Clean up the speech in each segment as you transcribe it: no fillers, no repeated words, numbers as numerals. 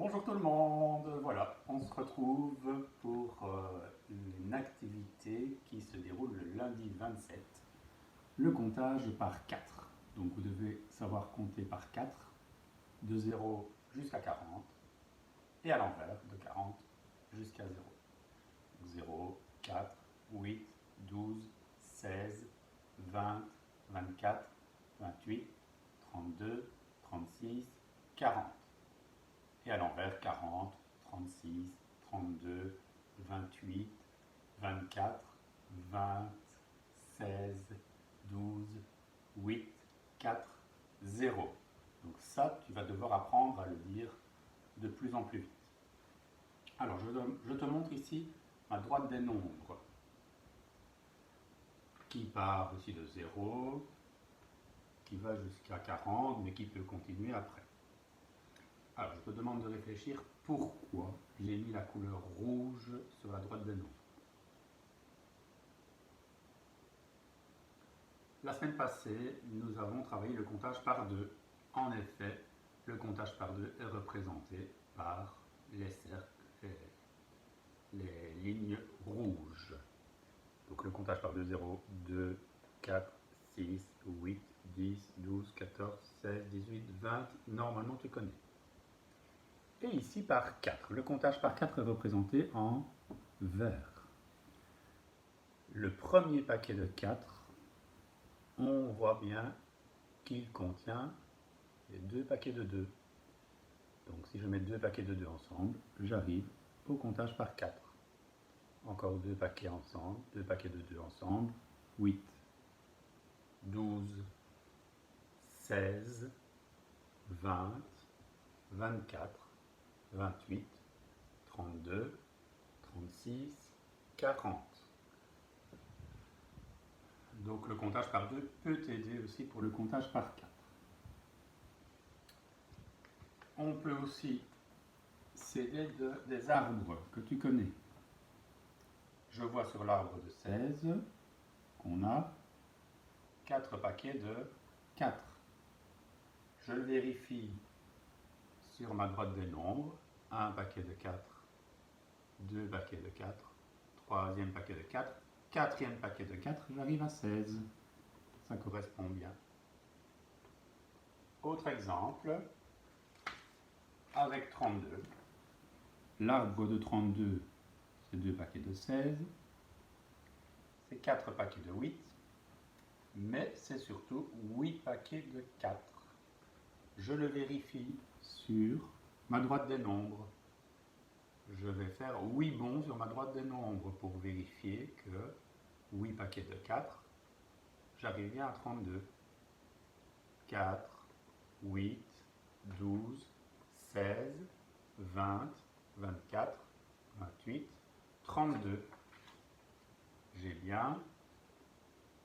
Bonjour tout le monde, voilà, on se retrouve pour une activité qui se déroule le lundi 27, le comptage par 4. Donc vous devez savoir compter par 4, de 0 jusqu'à 40, et à l'envers, de 40 jusqu'à 0. 0, 4, 8, 12, 16, 20, 24, 28, 32, 36, 40. Et à l'envers, 40, 36, 32, 28, 24, 20, 16, 12, 8, 4, 0. Donc ça, tu vas devoir apprendre à le dire de plus en plus vite. Alors, je te montre ici ma droite des nombres qui part aussi de 0, qui va jusqu'à 40, mais qui peut continuer après. Alors, je te demande de réfléchir pourquoi j'ai mis la couleur rouge sur la droite des nombres. La semaine passée, nous avons travaillé le comptage par 2. En effet, le comptage par 2 est représenté par les cercles, les lignes rouges. Donc le comptage par 2, 0, 2, 4, 6, 8, 10, 12, 14, 16, 18, 20, normalement tu connais. Et ici par 4. Le comptage par 4 est représenté en vert. Le premier paquet de 4, on voit bien qu'il contient les deux paquets de 2. Donc si je mets deux paquets de 2 ensemble, j'arrive au comptage par 4. Encore deux paquets ensemble, deux paquets de 2 ensemble, 8, 12, 16, 20, 24, 28, 32, 36, 40. Donc le comptage par 2 peut t'aider aussi pour le comptage par 4. On peut aussi s'aider des arbres que tu connais. Je vois sur l'arbre de 16 qu'on a 4 paquets de 4. Je le vérifie sur ma droite des nombres. Un paquet de 4, deux paquets de 4, troisième paquet de 4, quatrième paquet de 4, j'arrive à 16. Ça correspond bien. Autre exemple, avec 32. L'arbre de 32, c'est 2 paquets de 16, c'est 4 paquets de 8, mais c'est surtout 8 paquets de 4. Je le vérifie sur ma droite des nombres. Je vais faire 8 bonds sur ma droite des nombres pour vérifier que 8 paquets de 4, j'arrive bien à 32. 4, 8, 12, 16, 20, 24, 28, 32. J'ai bien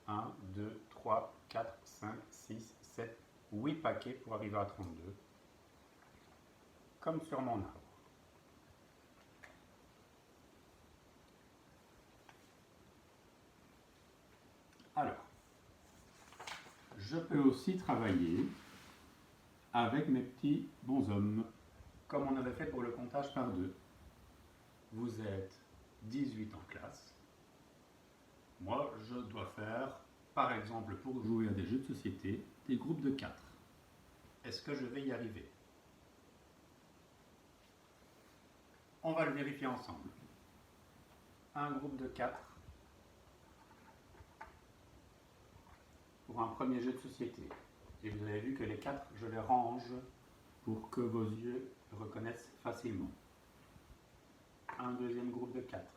1, 2, 3, 4, 5, 6, 7, 8 paquets pour arriver à 32, comme sur mon arbre. Alors, je peux aussi travailler avec mes petits bonshommes, comme on avait fait pour le comptage par 2. Vous êtes 18 en classe. Moi, je dois faire, par exemple, pour jouer à des jeux de société, des groupes de 4. Est-ce que je vais y arriver? On va le vérifier ensemble. Un groupe de 4 pour un premier jeu de société. Et vous avez vu que les 4, je les range pour que vos yeux reconnaissent facilement. Un deuxième groupe de 4.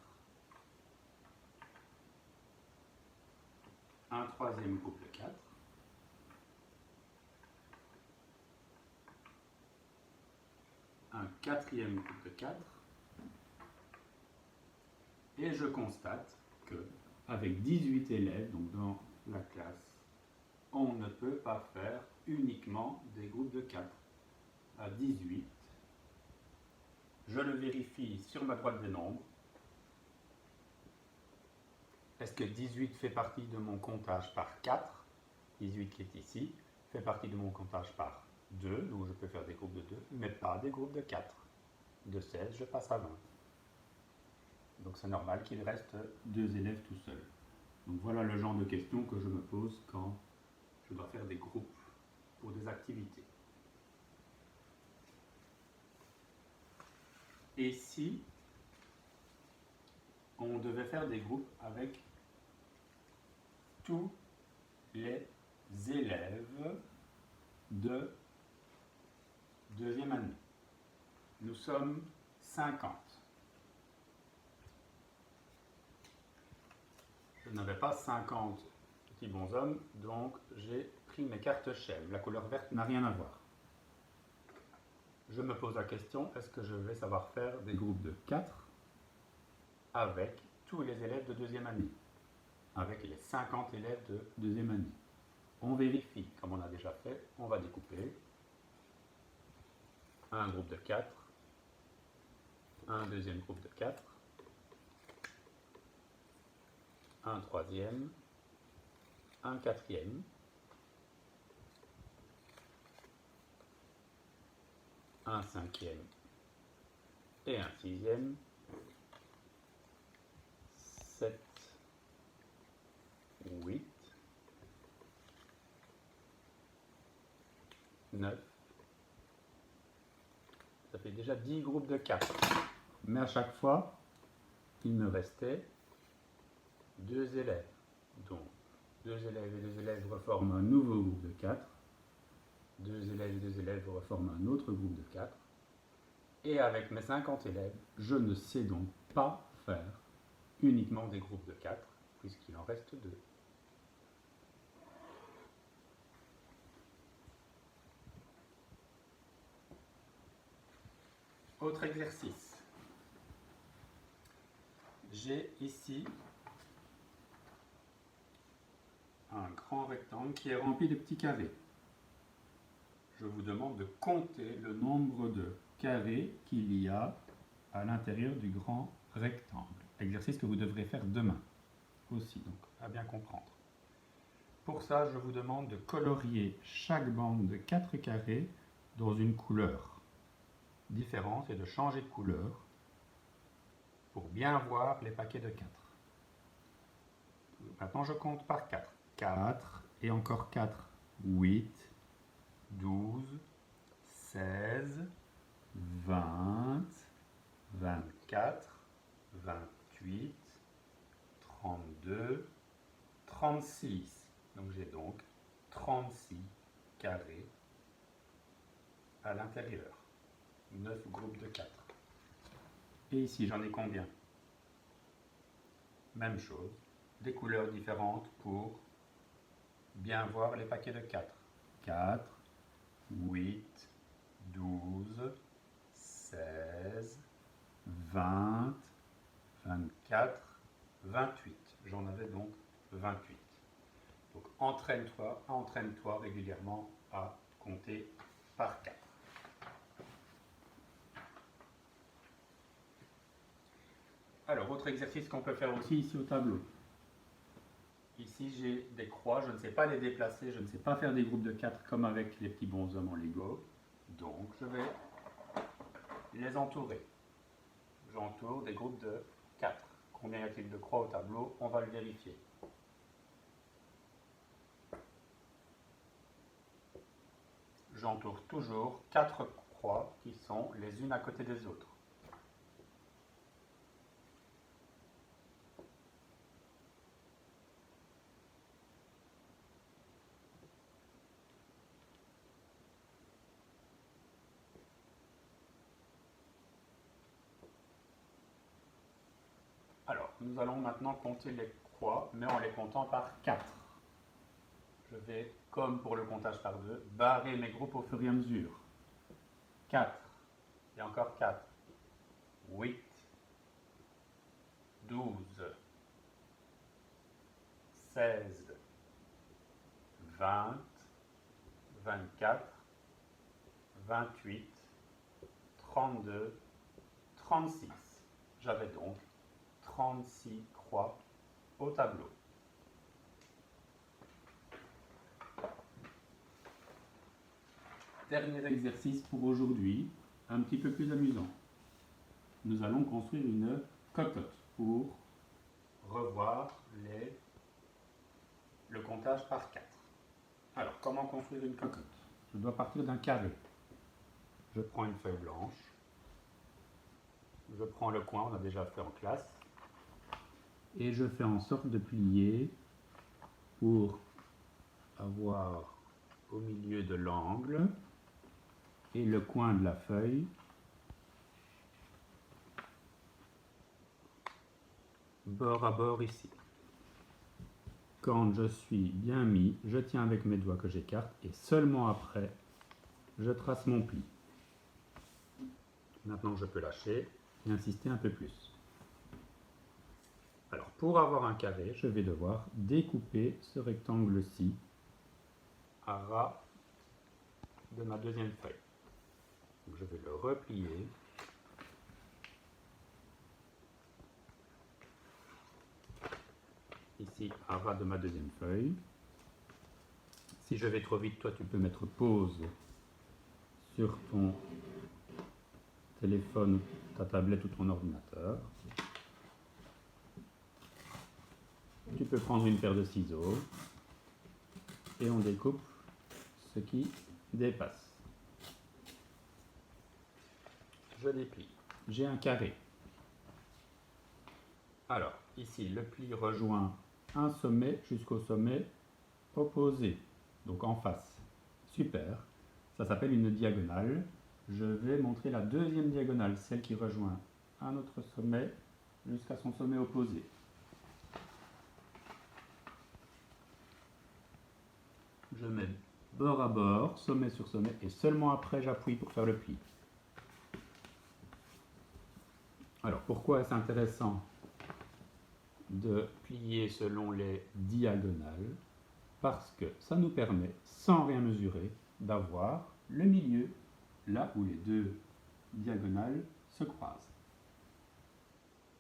Un troisième groupe de 4. Un quatrième groupe de 4. Et je constate que, avec 18 élèves, donc dans la classe, on ne peut pas faire uniquement des groupes de 4. À 18, je le vérifie sur ma droite des nombres. Est-ce que 18 fait partie de mon comptage par 4? 18 qui est ici fait partie de mon comptage par 2, donc je peux faire des groupes de 2, mais pas des groupes de 4. De 16, je passe à 20. Donc c'est normal qu'il reste 2 élèves tout seuls. Donc voilà le genre de questions que je me pose quand je dois faire des groupes pour des activités. Et si on devait faire des groupes avec tous les élèves de deuxième année? Nous sommes 50. Je n'avais pas 50 petits bonshommes, donc j'ai pris mes cartes chèvres. La couleur verte n'a rien à voir. Je me pose la question, est-ce que je vais savoir faire des groupes de 4 avec tous les élèves de deuxième année, avec les 50 élèves de deuxième année? On vérifie, comme on a déjà fait, on va découper un groupe de 4, un deuxième groupe de 4, un troisième, un quatrième, un cinquième et un sixième, 7, 8, 9, ça fait déjà 10 groupes de 4. Mais à chaque fois, il me restait 2 élèves. Donc, 2 élèves et 2 élèves reforment un nouveau groupe de 4. 2 élèves et 2 élèves reforment un autre groupe de 4. Et avec mes 50 élèves, je ne sais donc pas faire uniquement des groupes de 4, puisqu'il en reste 2. Autre exercice. J'ai ici un grand rectangle qui est rempli de petits carrés. Je vous demande de compter le nombre de carrés qu'il y a à l'intérieur du grand rectangle. Exercice que vous devrez faire demain aussi, donc à bien comprendre. Pour ça, je vous demande de colorier chaque bande de 4 carrés dans une couleur différente et de changer de couleur pour bien voir les paquets de 4. Maintenant, je compte par 4. 4 et encore 4. 8, 12, 16, 20, 24, 28, 32, 36. Donc j'ai donc 36 carrés à l'intérieur. 9 groupes de 4. Et ici, j'en ai combien? Même chose, des couleurs différentes pour bien voir les paquets de 4. 4, 8, 12, 16, 20, 24, 28. J'en avais donc 28. Donc entraîne-toi régulièrement à compter par 4. Alors, autre exercice qu'on peut faire aussi ici au tableau. Ici, j'ai des croix, je ne sais pas les déplacer, je ne sais pas faire des groupes de 4 comme avec les petits bonshommes en Lego. Donc, je vais les entourer. J'entoure des groupes de 4. Combien y a-t-il de croix au tableau? On va le vérifier. J'entoure toujours 4 croix qui sont les unes à côté des autres. Alors, nous allons maintenant compter les croix, mais en les comptant par 4. Je vais, comme pour le comptage par 2, barrer mes groupes au fur et à mesure. 4, et encore 4, 8, 12, 16, 20, 24, 28, 32, 36. J'avais donc 36 croix au tableau. Dernier exercice pour aujourd'hui, un petit peu plus amusant. nous allons construire une cocotte pour revoir le comptage par 4. Alors, comment construire une cocotte? Je dois partir d'un carré. Je prends une feuille blanche. Je prends le coin, on a déjà fait en classe. Et je fais en sorte de plier pour avoir au milieu de l'angle et le coin de la feuille bord à bord ici. Quand je suis bien mis, je tiens avec mes doigts que j'écarte et seulement après, je trace mon pli. Maintenant, je peux lâcher et insister un peu plus. Alors, pour avoir un carré, je vais devoir découper ce rectangle-ci à ras de ma deuxième feuille. Donc, je vais le replier. Ici, à ras de ma deuxième feuille. Si je vais trop vite, toi, tu peux mettre pause sur ton téléphone, ta tablette ou ton ordinateur. Tu peux prendre une paire de ciseaux et on découpe ce qui dépasse. Je déplie. J'ai un carré. Alors, ici, le pli rejoint un sommet jusqu'au sommet opposé, donc en face. Super. Ça s'appelle une diagonale. Je vais montrer la deuxième diagonale, celle qui rejoint un autre sommet jusqu'à son sommet opposé. Je mets bord à bord, sommet sur sommet, et seulement après j'appuie pour faire le pli. Alors pourquoi est-ce intéressant de plier selon les diagonales? Parce que ça nous permet, sans rien mesurer, d'avoir le milieu, là où les deux diagonales se croisent.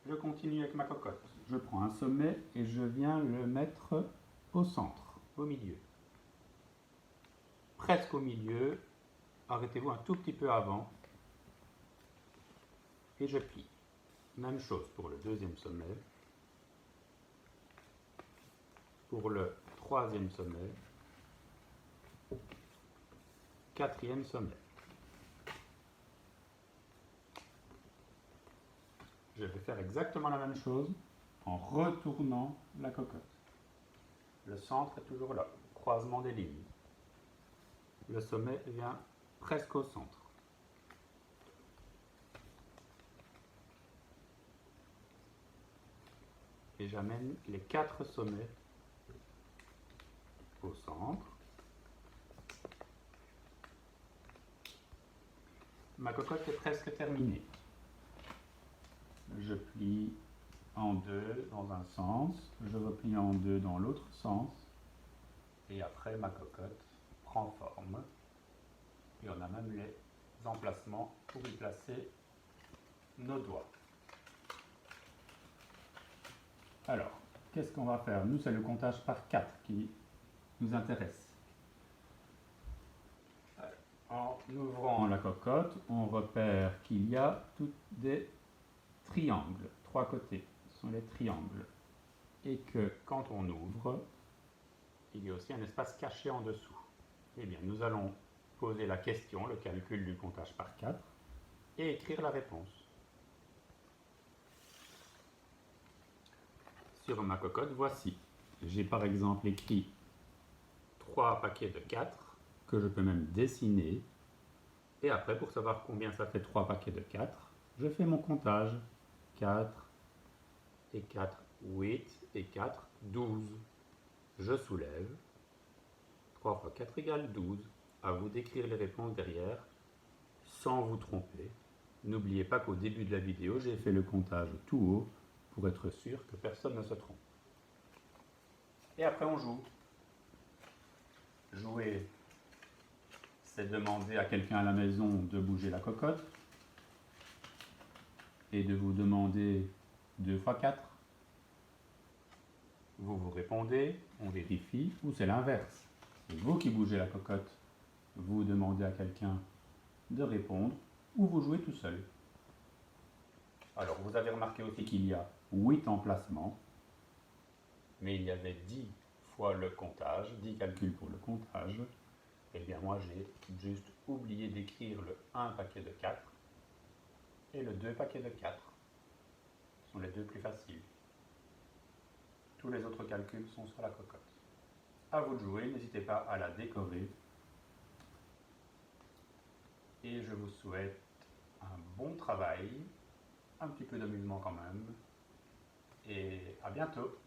Je continue avec ma cocotte. Je prends un sommet et je viens le mettre au centre, au milieu. Presque au milieu, arrêtez-vous un tout petit peu avant et je plie. Même chose pour le deuxième sommet, pour le troisième sommet, quatrième sommet. Je vais faire exactement la même chose en retournant la cocotte. Le centre est toujours là, croisement des lignes. Le sommet vient presque au centre. Et j'amène les 4 sommets au centre. Ma cocotte est presque terminée. Je plie en deux dans un sens, je replie en deux dans l'autre sens, et après ma cocotte prend forme. Et on a même les emplacements pour y placer nos doigts. Alors, qu'est-ce qu'on va faire? Nous, c'est le comptage par 4 qui nous intéresse. En ouvrant la cocotte, on repère qu'il y a tous des triangles. 3 côtés sont les triangles. Et que quand on ouvre, il y a aussi un espace caché en dessous. Eh bien, nous allons poser la question, le calcul du comptage par 4, et écrire la réponse. Sur ma cocotte, voici. J'ai par exemple écrit 3 paquets de 4, que je peux même dessiner. Et après, pour savoir combien ça fait 3 paquets de 4, je fais mon comptage. 4 et 4, 8 et 4, 12. Je soulève. 3 fois 4 égale 12. À vous d'écrire les réponses derrière, sans vous tromper. N'oubliez pas qu'au début de la vidéo, j'ai fait le comptage tout haut pour être sûr que personne ne se trompe. Et après, on joue. Jouer, c'est demander à quelqu'un à la maison de bouger la cocotte et de vous demander 2 fois 4. Vous répondez, on vérifie, ou c'est l'inverse. C'est vous qui bougez la cocotte. Vous demandez à quelqu'un de répondre, ou vous jouez tout seul. Alors, vous avez remarqué aussi qu'il y a 8 emplacements, mais il y avait 10 fois le comptage, 10 calculs pour le comptage. Eh bien, moi, j'ai juste oublié d'écrire le 1 paquet de 4 et le 2 paquets de 4. Ce sont les deux plus faciles. Tous les autres calculs sont sur la cocotte. À vous de jouer, n'hésitez pas à la décorer. Et je vous souhaite un bon travail, un petit peu d'amusement quand même. Et à bientôt!